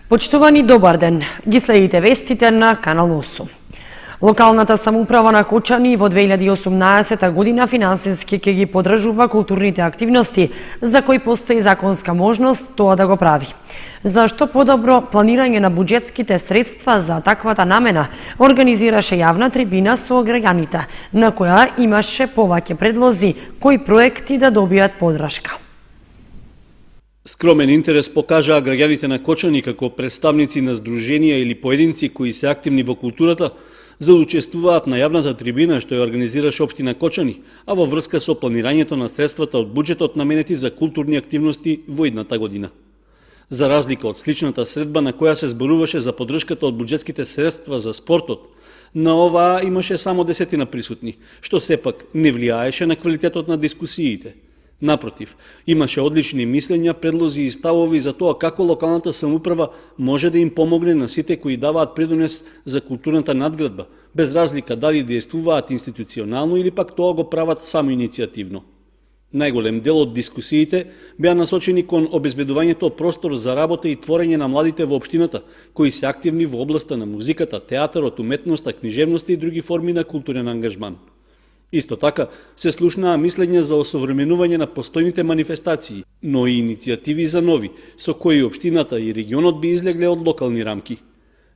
Почитувани, добар ден. Ги следите вестите на Канал 8. Локалната самоуправа на Кочани во 2018 година финансиски ќе ги поддржува културните активности за кои постои законска можност тоа да го прави. Зашто подобро планирање на буџетските средства за таквата намена организираше јавна трибина со граѓаните, на која имаше повеќе предлози кои проекти да добијат поддршка. Скромен интерес покажаа граѓаните на Кочани како представници на здруженија или поединци кои се активни во културата за да учествуваат на јавната трибина што ја организираше општина Кочани, а во врска со планирањето на средствата од буџетот наменети за културни активности во идната година. За разлика од сличната средба на која се зборуваше за поддршката од буџетските средства за спортот, на оваа имаше само 10 присутни, што сепак не влијаеше на квалитетот на дискусиите. Напротив, имаше одлични мислења, предлози и ставови за тоа како локалната самоуправа може да им помогне на сите кои даваат придонес за културната надградба, без разлика дали действуваат институционално или пак тоа го прават самоиницијативно. Најголем дел од дискусиите беа насочени кон обезбедувањето простор за работа и творење на младите во општината, кои се активни во областа на музиката, театарот, уметноста, книжевноста и други форми на културен ангажман. Исто така се слушнаа мислења за осовременување на постојните манифестации, но и иницијативи за нови, со кои општината и регионот би излегле од локални рамки.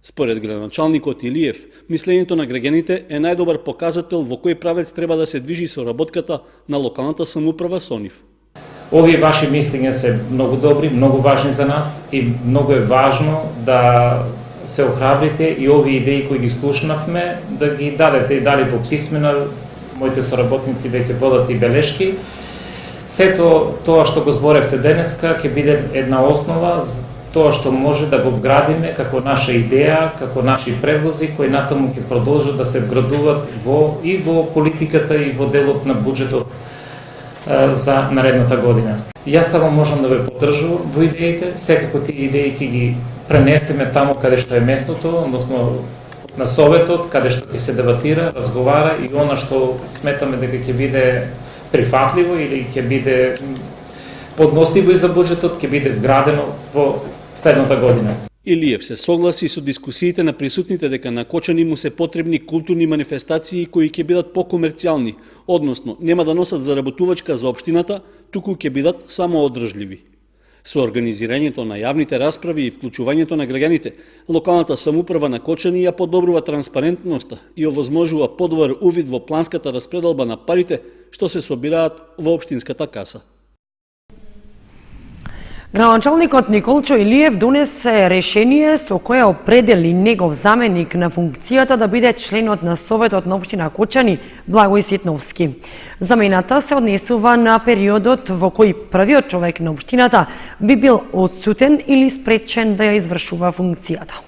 Според градоначалникот Илиев, мислењето на граѓаните е најдобар показател во кој правец треба да се движи соработката на локалната самоуправа со нив. Овие ваши мислења се многу добри, многу важни за нас и многу е важно да се охрабрите и овие идеи кои ги слушнавме да ги дадете и дали во писмена. Моите соработници веќе водат и белешки. Сето тоа што го зборевте денеска ќе биде една основа за тоа што може да го вградиме како наша идеја, како наши предлози кои натаму ќе продолжат да се вградуваат и во политиката и во делот на буџетот за наредната година. Јас само можам да ве поддржувам во идеите, секако тие идеи ќе ги пренесеме таму каде што е местото, односно на советот, каде што ќе се дебатира, разговара и она што сметаме дека ќе биде прифатливо или ќе биде подносливо и за буџетот, ќе биде вградено во следната година. Илиев се согласи со дискусиите на присутните дека на Кочани му се потребни културни манифестации кои ќе бидат покомерцијални, односно нема да носат заработувачка за општината, туку ќе бидат само одржливи. Со организирањето на јавните расправи и вклучувањето на граѓаните, локалната самоуправа на Кочани ја подобрува транспарентноста и овозможува подобар увид во планската распределба на парите што се собираат во општинската каса. Градоначалникот Николчо Илиев донесе решение со кое определи негов заменик на функцијата да биде членот на Советот на општина Кочани Благој Ситновски. Замената се однесува на периодот во кој првиот човек на општината би бил одсутен или спречен да ја извршува функцијата.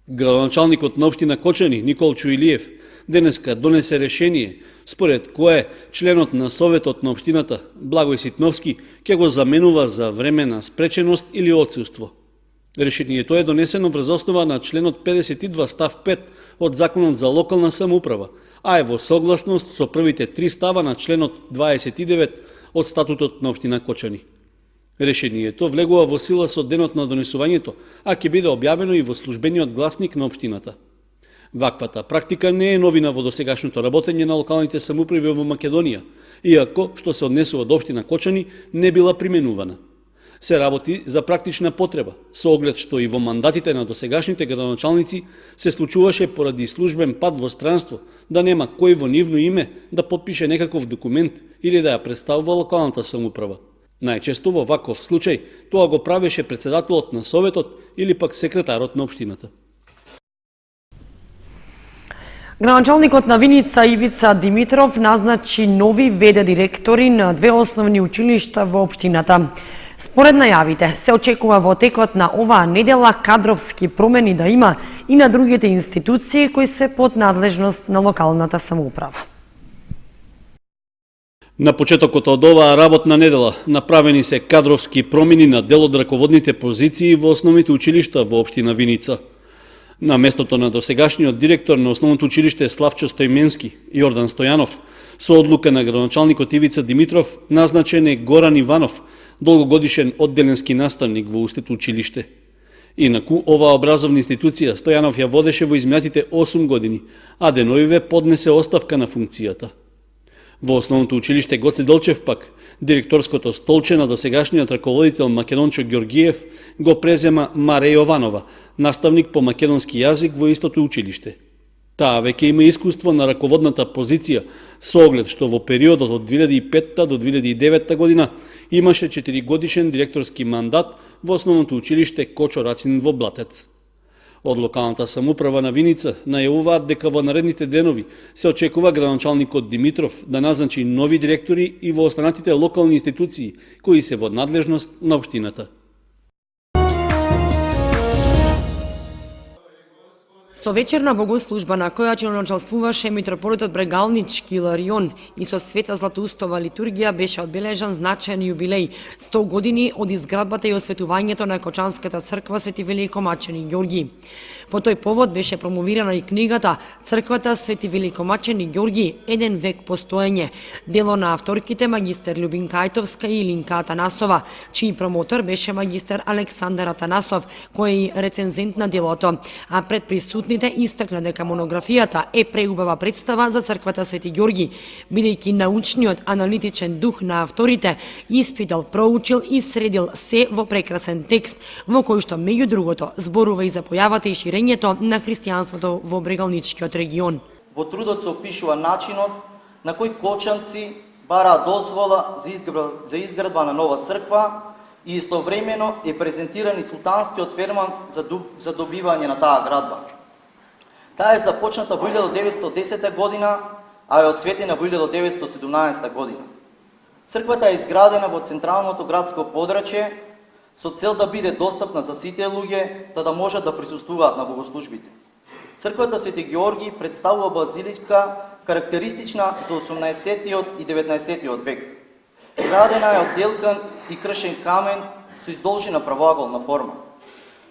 Градоначалникот на општина Кочани Николчо Илиев денеска донесе решение според кое членот на Советот на општината Благој Ситновски ќе го заменува за време на спреченост или отсуство. Решението е донесено врз основа на членот 52 став 5 од Законот за локална самоуправа, а е во согласност со првите 3 става на членот 29 од Статутот на општина Кочани. Решението влегува во сила со денот на донесувањето, а ќе биде објавено и во службениот гласник на општината. Ваквата практика не е новина во досегашното работење на локалните самоуправи во Македонија, иако што се однесува до општина Кочани не била применувана. Се работи за практична потреба, со оглед што и во мандатите на досегашните градоначалници се случуваше поради службен пат во странство да нема кој во нивно име да подпише некаков документ или да ја представува локалната самоуправа. Најчесто во ваков случај тоа го правеше председателот на советот или пак секретарот на општината. Градоначалникот на Виница Ивица Димитров назначи нови ВД директори на 2 основни училишта во општината. Според најавите, се очекува во текот на оваа недела кадровски промени да има и на другите институции кои се под надлежност на локалната самоуправа. На почетокот од оваа работна недела направени се кадровски промени на дел од раководните позиции во основните училишта во општина Виница. На местото на досегашниот директор на основното училиште Славчо Стојменски, Јордан Стојанов, со одлука на градоначалникот Ивица Димитров назначен е Горан Иванов, долгогодишен одделенски наставник во устето училиште. Инаку, оваа образовна институција Стојанов ја водеше во изминатите 8 години, а деновиве поднесе оставка на функцијата. Во основното училиште Гоце Делчев пак, директорското столче на досегашниот раководител Македончо Ѓоргиев го презема Маре Јованова, наставник по македонски јазик во истото училиште. Таа веќе има искуство на раководната позиција, со оглед што во периодот од 2005 до 2009 година имаше 4-годишен директорски мандат во основното училиште Кочо Рацин во Блатец. Од локалната самоуправа на Виница најавуваат дека во наредните денови се очекува градоначалникот Димитров да назначи нови директори и во останатите локални институции кои се во надлежност на општината. Со вечерна богослужба на која началствуваше митрополитот Брегалнички Иларион и со света златоустова литургија беше одбележан значаен јубилеј 100 години од изградбата и осветувањето на Кочанската црква Свети Великомачени Ѓорги. По тој повод беше промовирана и книгата Црквата Свети Великомачени Ѓорги, еден век постоење, дело на авторките магистер Љубин Кајтовска и Илинка Атанасова, чиј промотор беше магистер Александар Атанасов, кој е и рецензент на делото, а пред присутните истакна дека монографијата е преубава представа за црквата Свети Ѓорги, бидејќи научниот аналитичен дух на авторите испитал, проучил и средил се во прекрасен текст, во кој што меѓу другото зборува и за појавата и ширењето на христијанството во Брегалничкиот регион. Во трудот се опишува начинот на кој кочанци бараа дозвола за изградба на нова црква и истовремено е презентиран и султанскиот ферман за добивање на таа градба. Таа е започната во 1910 година, а е осветена во 1917 година. Црквата е изградена во централното градско подрачје со цел да биде достапна за сите луѓе, да можат да присуствуваат на богослужбите. Црквата Свети Ѓорги представува базилика карактеристична за 18-тиот и 19-тиот век. Градена е од делкан и кршен камен со издолжена правоаголна форма.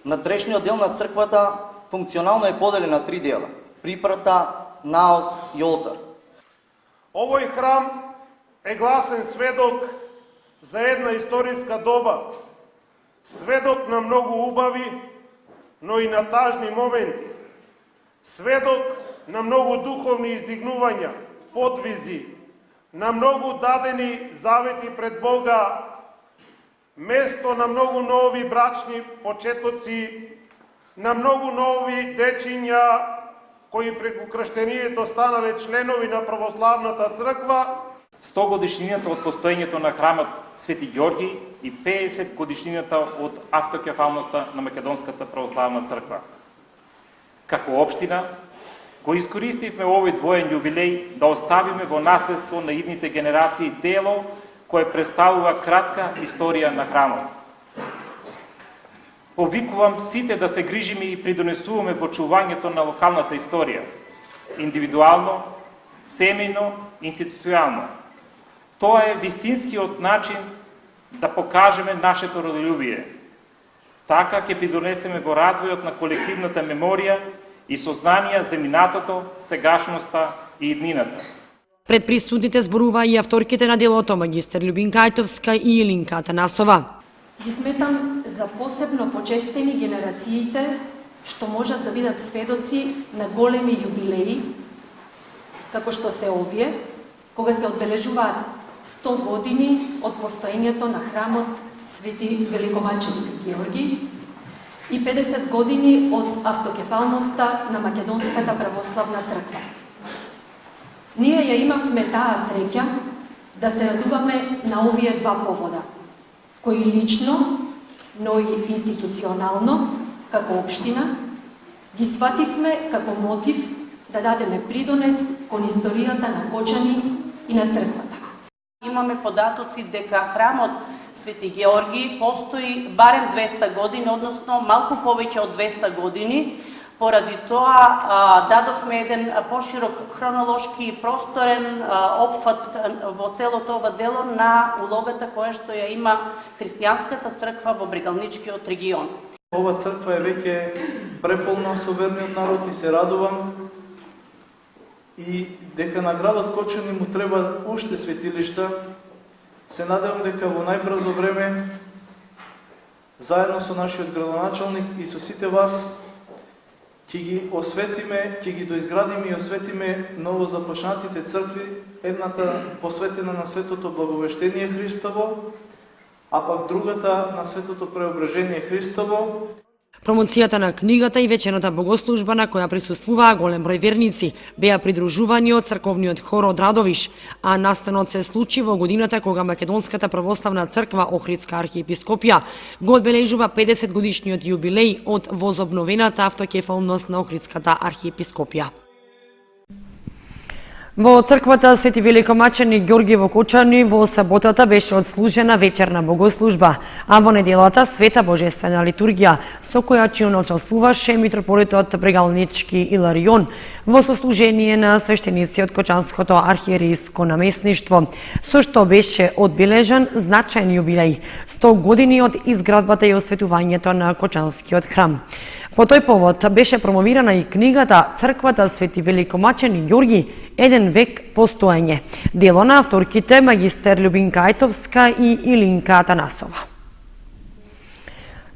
Натрешниот дел на црквата функционално е поделен на 3 дела: припрата, наос и олтар. Овој храм е гласен сведок за една историска доба, сведок на многу убави, но и на тажни моменти, сведок на многу духовни издигнувања, подвизи, на многу дадени завети пред Бога, место на многу нови брачни почетоци, на многу нови дечиња кои преку крштението станале членови на православната црква. 100 годишнината од постоењето на храмот Свети Ѓорги и 50 годишнината од автокефалноста на Македонската православна црква. Како општина, го искористивме овој двоен јубилеј да оставиме во наследство на идните генерации дело кое представува кратка историја на храмот. Повикувам сите да се грижиме и придонесуваме во чувањето на локалната историја, индивидуално, семејно, институционално. Тоа е вистинскиот начин да покажеме нашето родолюбие. Така ќе придонесеме во развојот на колективната меморија и сознание за минатото, сегашноста и иднината. Пред присутните зборува и авторките на делото магистер Љубин Кајтовска и Илинка Атанасова. Ги сметам за посебно почестени генерациите што можат да бидат сведоци на големи јубилеи, како што се овие, кога се одбележуваат 100 години од постоењето на храмот Свети Великомачени Ѓорги и 50 години од автокефалноста на Македонската православна црква. Ние ја имавме таа среќа да се радуваме на овие два повода, кои лично, но и институционално, како општина, ги свативме како мотив да дадеме придонес кон историјата на Кочани и на црквата. Имаме податоци дека храмот Свети Ѓорги постои барем 200 години, односно малку повеќе од 200 години. Поради тоа дадовме еден поширок хронолошки и просторен опфат во целото ова дело на улогата која што ја има христијанската црква во Брегалничкиот регион. Ова црква е веќе преполна со верниот народ и се радувам и дека на градот Кочани му треба уште светилишта. Се надевам дека во најбрзо време заедно со нашиот градоначалник и со сите вас, ќе ги осветиме, ќе ги доизградиме и осветиме ново започнатите цркви, едната посветена на Светото Благовештение Христово, а пак другата на Светото Преображение Христово. Промоцијата на книгата и вечерната богослужба на која присуствуваа голем број верници беа придружувани од црковниот хор од Радовиш, а настанот се случи во годината кога Македонската православна црква Охридска архиепископија го одбележува 50 годишниот јубилеј од возобновената автокефалност на Охридската архиепископија. Во црквата Свети Великомаченик Ѓорги во Кочани во саботата беше одслужена вечерна богослужба, а во неделата света божествена литургија, со која учествуваше митрополитот Брегалнички Иларион во сослужение на свештеници од Кочанското архиерейско наместништво, со што беше одбележан значаен јубилеј, 100 години од изградбата и осветувањето на Кочанскиот храм. По тој повод беше промовирана и книгата Црквата Свети Великомаченик Ѓорги, еден век постоење, дело на авторките магистер Љубинка Ајтовска и Илинка Атанасова.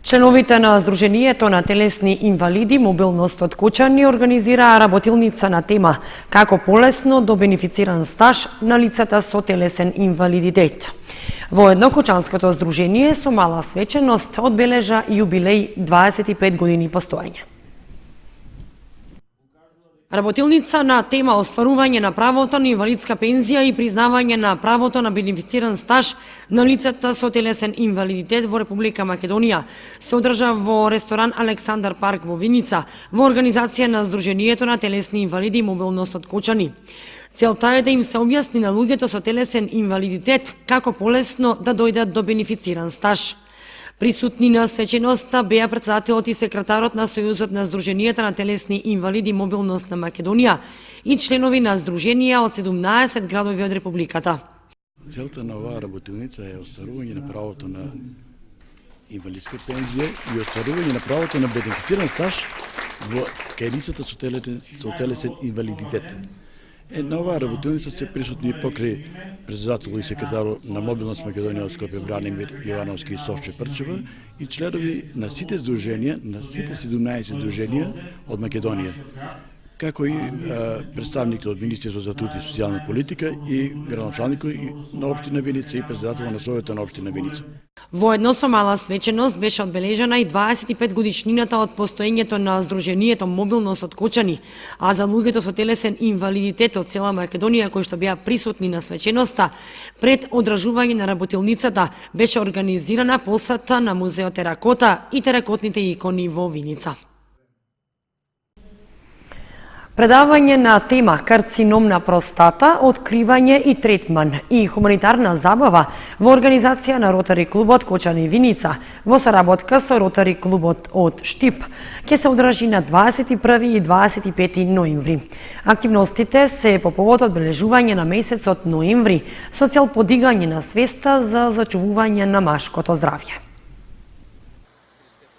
Членовите на Сдруженијето на телесни инвалиди Мобилност од Кочани организираа работилница на тема како полесно до бенефициран стаж на лицата со телесен инвалидитет. Воедно Кочанското здружение со мала свеченост одбележа јубилеј 25 години постоење. Работилница на тема остварување на правото на инвалидска пензија и признавање на правото на бенефициран стаж на лицата со телесен инвалидитет во Република Македонија се одржа во ресторан Александар Парк во Виница во организација на Сдруженијето на телесни инвалиди Мобилност од Кочани. Целта е да им се објасни на луѓето со телесен инвалидитет како полесно да дојдат до бенефициран стаж. Присутни на свеченоста беа претседателот и секретарот на Сојузот на Сдруженијата на телесни инвалиди Мобилност на Македонија и членови на здруженија од 17 градови од Републиката. Целта на оваа работилница е остварување на правото на инвалидска пензија и остварување на правото на бенефициран стаж во кај лицата со телесен инвалидитет. На оваа работилница се присутни покрај председател и секретар на Мобилност Македонија од Скопје Бранимир Јовановски и Совче Прчева и членови на сите здруженија, на сите 17 здруженија од Македонија, како и представникот од Министерството за труд и социјална политика и градоначалникот на општина Виница и председател на Советот на општина Виница. Воедно со мала свеченост беше одбележана и 25 годишнината од постоењето на Сдруженијето Мобилност од Кочани, а за луѓето со телесен инвалидитет од цела Македонија кои што беа присутни на свеченоста, пред одржување на работилницата беше организирана посета на музеот Теракота и теракотните икони во Виница. Предавање на тема карцином на простата, откривање и третман и хуманитарна забава во организација на Ротари клубот Кочани Виница во соработка со Ротари клубот од Штип ќе се одржи на 21 и 25 ноември. Активностите се по повод одбележување на месецот ноември со цел подигање на свеста за зачувување на машкото здравје.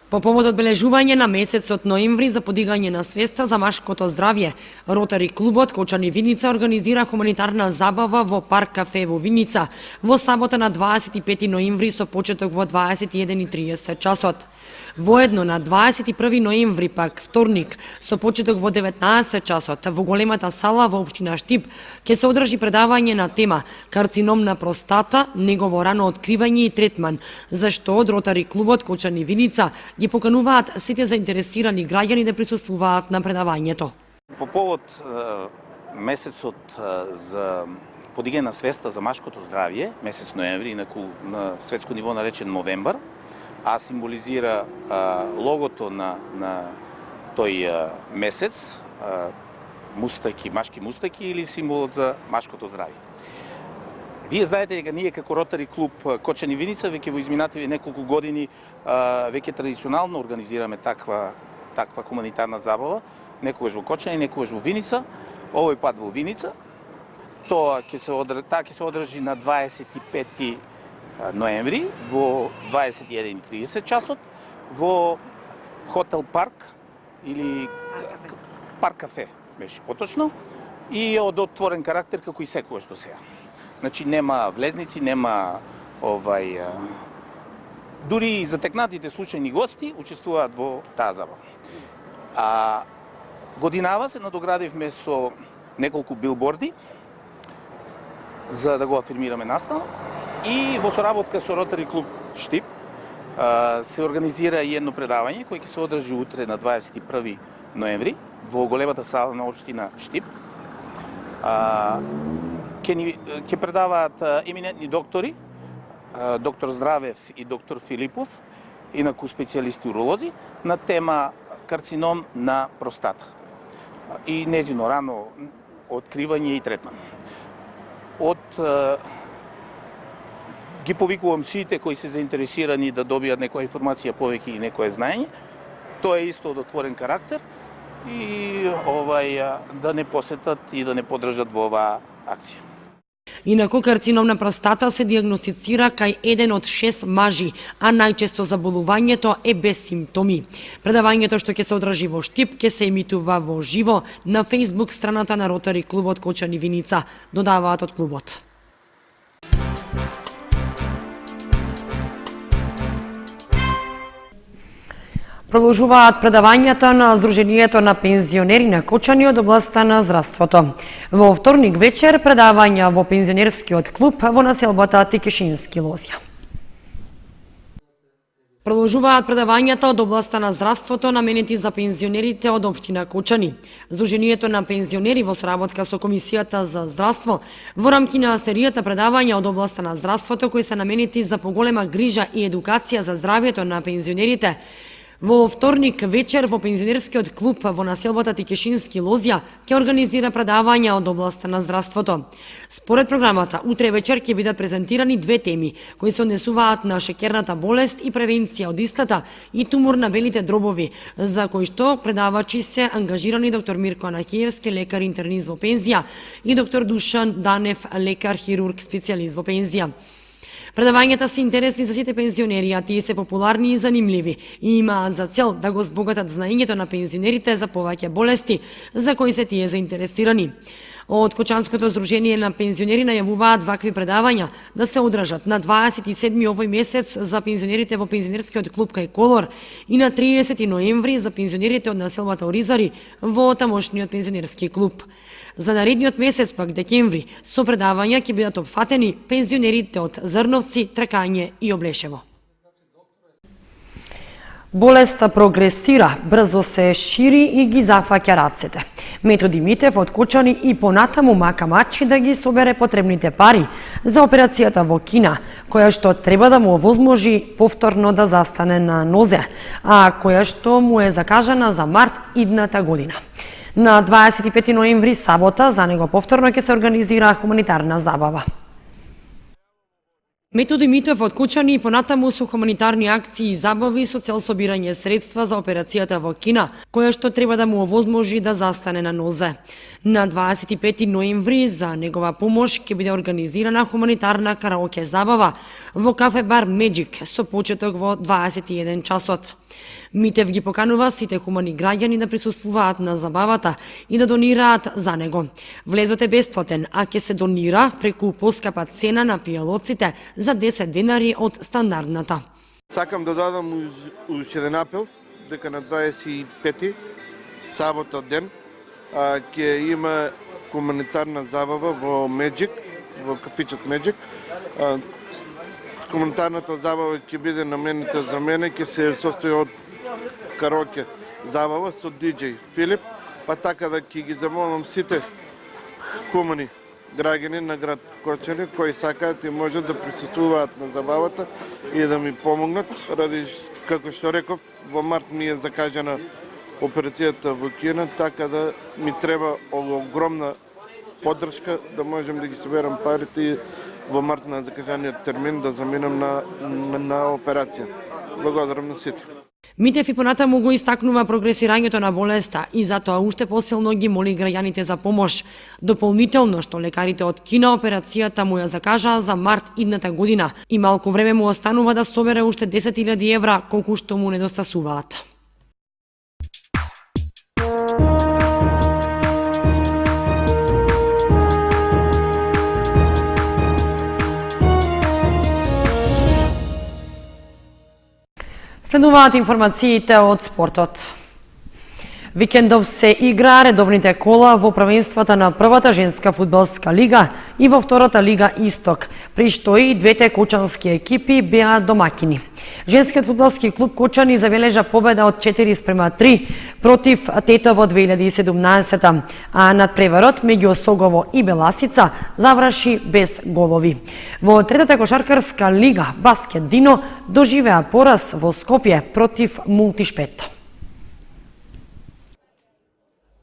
По повод одбележување на месецот ноември за подигање на свеста за машкото здравје, Ротари клубот Кочани Виница организира хуманитарна забава во Парк кафе во Виница во сабота на 25 ноември со почеток во 21:30 часот. Воедно на 21 ноември пак вторник со почеток во 19 часот во големата сала во општина Штип ќе се одржи предавање на тема карцином на простата, негово рано откривање и третман, за што од Ротари клубот Кочани Виница ги покануваат сите заинтересирани граѓани да присуствуваат на предавањето. По повод месецот за подигање на свеста за машкото здравје, месец ноември, инаку на светско ниво наречен Новембар, а символизира логото на тој месец, мустаки, машки мустаки или символот за машкото здравје. Вие знаете дека ние како Ротари клуб Кочани Виница веќе во изминативи неколку години веќе традиционално организираме таква хуманитарна забава, некогаш во Кочани, некогаш во Виница, овој пат во Виница. Тоа ќе се одржи на 25 ноември во 21:30 часот во Хотел Парк или Парк кафе беше поточно и од отворен карактер како и секогаш до сега. Значи нема влезници, нема Дури и затекнатите случајни гости учествуваат во таа забава. Годинава се надоградивме со неколку билборди за да го афирмираме настанок и во соработка со Ротари клуб Штип се организира и едно предавање кој ќе се одржи утре на 21 ноември во големата сала на општина Штип. Ќе предаваат еминентни доктори, доктор Здравев и доктор Филипов, инаку специјалисти уролози, на тема карцином на простата и незино рано откривање и третман. Ги повикувам сите кои се заинтересирани да добијат некоја информација повеќе и некое знаење. Тоа е исто од отворен карактер и да не посетат и да не подржат во оваа акција. Инаку карцином на простата се диагностицира кај 1 од 6 мажи, а најчесто заболувањето е без симптоми. Предавањето што ќе се одржи во Штип ќе се емитува во живо на Facebook страната на Ротари клубот Кочани Виница, додаваат од клубот. Продолжуваат предавањата на Сдруженијето на пензионери на Кочани од областа на здравството. Во вторник вечер предавања во пензионерскиот клуб во населбата Тикишински Лозја. Продолжуваат предавањата од областа на здравството наменети за пензионерите од општина Кочани. Сдруженијето на пензионери во соработка со Комисијата за здравство во рамки на серијата предавања од областа на здравството кои се наменети за поголема грижа и едукација за здравјето на пензионерите. Во вторник вечер во пензионерскиот клуб во населбата Тикишински Лозја ќе организира предавања од областа на здравството. Според програмата, утре вечер ќе бидат презентирани две теми кои се однесуваат на шекерната болест и превенција од истата и тумор на белите дробови, за кои што предавачи се ангажирани доктор Мирко Анакиевски, лекар интернист во пензија, и доктор Душан Данев, лекар хирург специјалист во пензија. Предавањата се интересни за сите пензионери, а тие се популарни и занимливи и имаат за цел да го збогатат знаењето на пензионерите за повеќе болести за кои се тие заинтересирани. Од Кочанското здружение на пензионери најавуваат вакви предавања да се одржат на 27 овој месец за пензионерите во пензионерскиот клуб кај Колор и на 30 ноември за пензионерите од населбата Оризари во тамошниот пензионерски клуб. За наредниот месец пак декември со предавања ќе бидат опфатени пензионерите од Зрновци, Тракање и Облешево. Болеста прогресира, брзо се шири и ги зафаќа рацете. Методи Митев од Кочани и понатаму мака мачи да ги собере потребните пари за операцијата во Кина, која што треба да му овозможи повторно да застане на нозе, а која што му е закажана за март идната година. На 25 ноември сабота за него повторно ќе се организира хуманитарна забава. Методи Митев од Кочани и понатаму со хуманитарни акции и забави со цел собирање средства за операцијата во Кина, која што треба да му овозможи да застане на нозе. На 25 ноември за негова помош ќе биде организирана хуманитарна караоке забава во кафе бар Меджик со почеток во 21 часот. Митев ги поканува сите хумани граѓани да присуствуваат на забавата и да донираат за него. Влезот е бесплатен, а ќе се донира преку поскапа цена на пијалоците за 10 денари од стандардната. Сакам да дадам уште еден апел дека на 25 сабота ден ќе има хуманитарна забава во Меджик, во кафичот Меджик. Хуманитарната забава ќе биде наменита за мене, ќе се состои од караоке забава со диџеј Филип, па така да ќе ги замолам сите хумани граѓани на град Кочани кои сакаат и можат да присуствуваат на забавата и да ми помогнат, ради како што реков, во март ми е закажана операцијата во Кина, така да ми треба огромна поддршка да можем да ги соберам парите и во март на закажаниот термин да заминам на операција. Благодарам на сите. Митев и понатаму го истакнува прогресирањето на болеста и затоа уште посилно ги моли граѓаните за помош. Дополнително што лекарите од Кина операцијата му ја закажаа за март идната година и малку време му останува да собере уште 10.000 евра колку што му недостасуваат. Следуваат информациите од спортот. Викендов се игра редовните кола во првенствата на првата женска фудбалска лига и во втората лига Исток, при што и двете кочански екипи беа домакини. Женскиот фудбалски клуб Кочани забележа победа од 4:3 против Тетово 2017, а надпреварот меѓу Осогово и Беласица заврши без голови. Во третата кошаркарска лига Баскет Дино доживеа пораз во Скопје против Мултишпет.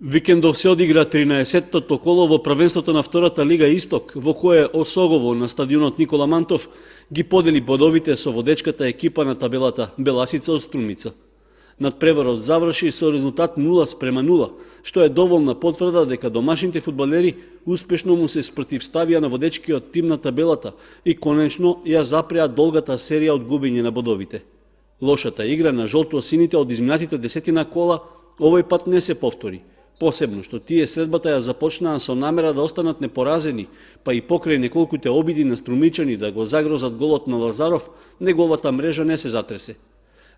Викендов се одигра 13-тото коло во првенството на втората лига Исток, во кое Осогово на стадионот Никола Мантов ги подели бодовите со водечката екипа на табелата Беласица од Струмица. Надпреварот заврши со резултат 0:0, што е доволна потврда дека домашните фудбалери успешно му се спротивставија на водечкиот тим на табелата и конечно ја запреа долгата серија од губење на бодовите. Лошата игра на жолто-сините од изминатите десетина кола овој пат не се повтори. Посебно што тие средбата ја започнаа со намера да останат непоразени, па и покрај неколкуте обиди на струмичани да го загрозат голот на Лазаров, неговата мрежа не се затресе.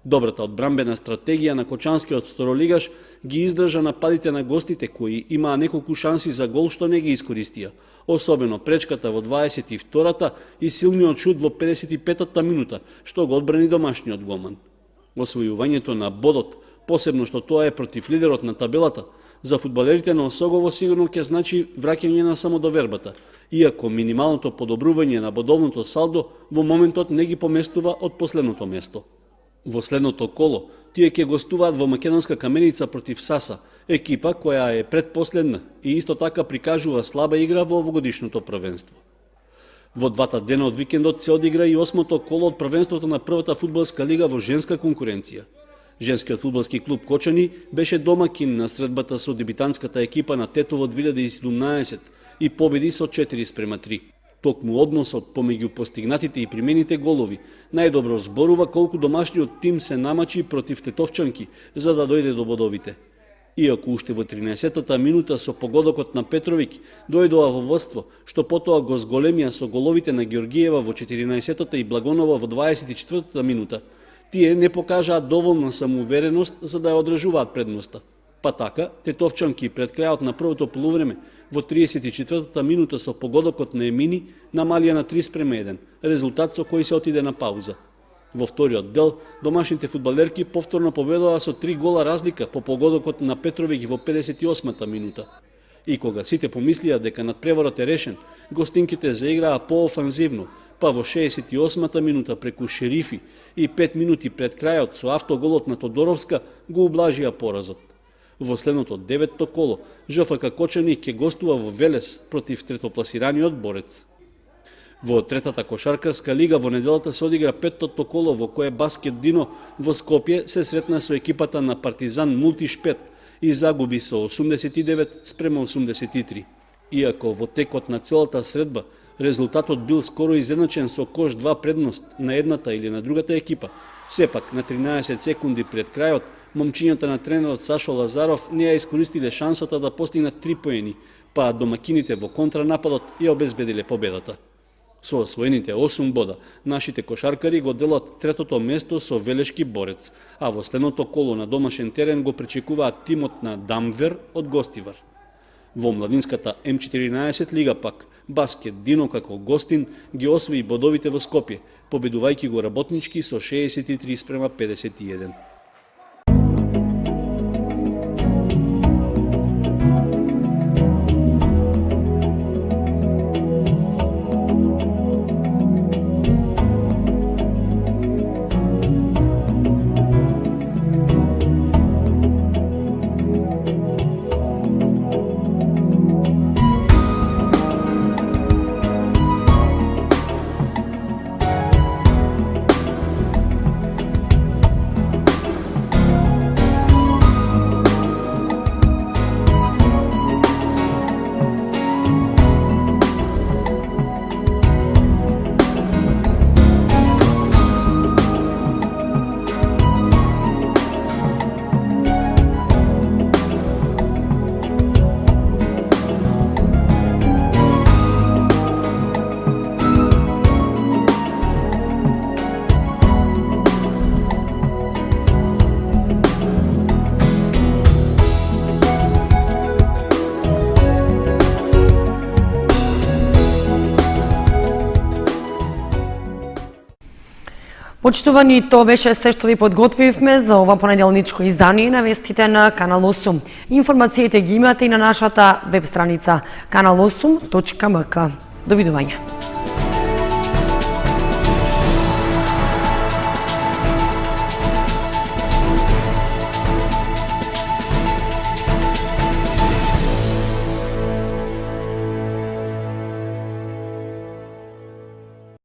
Добрата одбрамбена стратегија на кочанскиот второлигаш ги издржа нападите на гостите кои имаа неколку шанси за гол што не ги искористија, особено пречката во 22-та и силниот шут во 55-та минута, што го одбрани домашниот голман. Освојувањето на бодот, посебно што тоа е против лидерот на табелата, за фудбалерите на Осогово сигурно ќе значи враќање на самодовербата, иако минималното подобрување на бодовното салдо во моментот не ги поместува од последното место. Во следното коло, тие ќе гостуваат во македонска Каменица против Саса, екипа која е предпоследна и исто така прикажува слаба игра во овогодишното првенство. Во двата дена од викендот се одигра и 8-то коло од првенството на првата фудбалска лига во женска конкуренција. Женскиот фудбалски клуб Кочани беше домакин на средбата со дебитантската екипа на Тетово 2017 и победи со 4:3. Токму односот помеѓу постигнатите и примените голови најдобро зборува колку домашниот тим се намачи против тетовчанки за да дојде до бодовите. Иако уште во 13-та минута со погодокот на Петровик дојдоа во водство, што потоа го зголемија со головите на Георгиева во 14-та и Благонова во 24-та минута, тие не покажаа доволна самоувереност за да ја одржуваат предноста. Па така, тетовчанки пред крајот на првото полувреме во 34-та минута со погодокот на Емини намалија на 3:1, резултат со кој се отиде на пауза. Во вториот дел, домашните фудбалерки повторно победоа со 3 гола разлика по погодокот на Петровик во 58-та минута. И кога сите помислија дека надпреварот е решен, гостинките заиграа поофанзивно, па во 68-та минута преку Шерифи и 5 минути пред крајот со автоголот на Тодоровска го ублажија поразот. Во следното 9-то коло, ЖФК Кочани ќе гостува во Велес против третопласираниот Борец. Во третата кошаркарска лига во неделата се одигра 5-то коло во кое Баскет Дино во Скопје се сретна со екипата на Партизан Мултишпет и загуби со 89:83. Иако во текот на целата средба резултатот бил скоро изедначен со кош 2 предност на едната или на другата екипа, сепак на 13 секунди пред крајот момчињата на тренерот Сашо Лазаров не ја искористиле шансата да постигнат 3 поени, па домакините во контранападот ја обезбедиле победата. Со освоените 8 бода, нашите кошаркари го делат третото место со Велешки Борец, а во следното коло на домашен терен го пречекуваат тимот на Дамвер од Гостивар. Во младинската М14 лига пак, Баскет Дино како гостин ги освои бодовите во Скопје, победувајќи го Работнички со 63:51. Почитувани, тоа беше се што ви подготвивме за ова понеделничко издание на вестите на Канал 8. Информациите ги имате и на нашата веб страница kanal8.mk. Довидување.